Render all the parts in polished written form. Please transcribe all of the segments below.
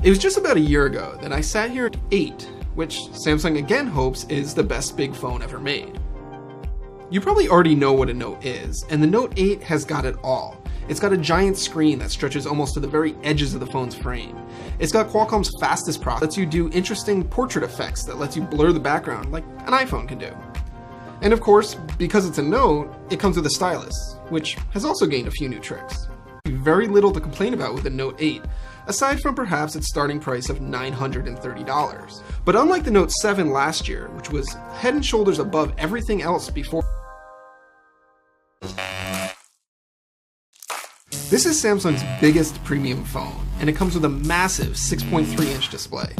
It was just about a year ago that I sat here at 8, which Samsung again hopes is the best big phone ever made. You probably already know what a Note is, and the Note 8 has got it all. It's got a giant screen that stretches almost to the very edges of the phone's frame. It's got Qualcomm's fastest processor that lets you do interesting portrait effects that lets you blur the background like an iPhone can do. And of course, because it's a Note, it comes with a stylus, which has also gained a few new tricks. Very little to complain about with the Note 8, aside from perhaps its starting price of $930. But unlike the Note 7 last year, which was head and shoulders above everything else before, this is Samsung's biggest premium phone, and it comes with a massive 6.3-inch display.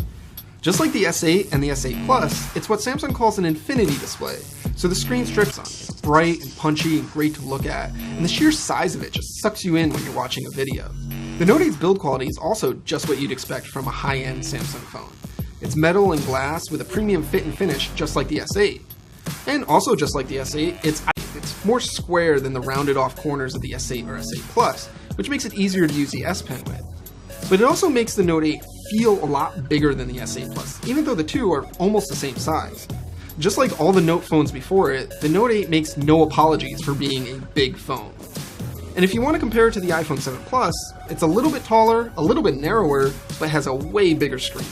Just like the S8 and the S8 Plus, it's what Samsung calls an infinity display, so the screen strips on. It's bright and punchy and great to look at, and the sheer size of it just sucks you in when you're watching a video. The Note 8's build quality is also just what you'd expect from a high-end Samsung phone. It's metal and glass with a premium fit and finish just like the S8. And also just like the S8, it's more square than the rounded off corners of the S8 or S8 Plus, which makes it easier to use the S Pen with. But it also makes the Note 8 feel a lot bigger than the S8 Plus, even though the two are almost the same size. Just like all the Note phones before it, the Note 8 makes no apologies for being a big phone. And if you want to compare it to the iPhone 7 Plus, it's a little bit taller, a little bit narrower, but has a way bigger screen.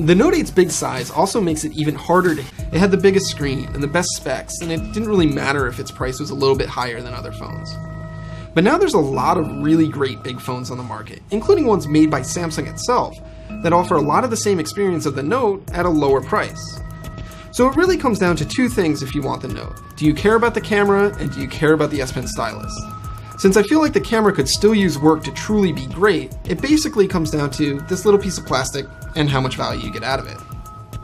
The Note 8's big size also makes it even harder to hit. It had the biggest screen and the best specs, and it didn't really matter if its price was a little bit higher than other phones. But now there's a lot of really great big phones on the market, including ones made by Samsung itself, that offer a lot of the same experience of the Note at a lower price. So it really comes down to two things if you want the Note. Do you care about the camera, and do you care about the S Pen stylus? Since I feel like the camera could still use work to truly be great, it basically comes down to this little piece of plastic and how much value you get out of it.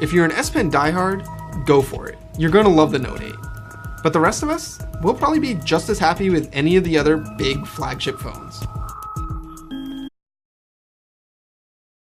If you're an S Pen diehard, go for it. You're going to love the Note 8. But the rest of us, we'll probably be just as happy with any of the other big flagship phones.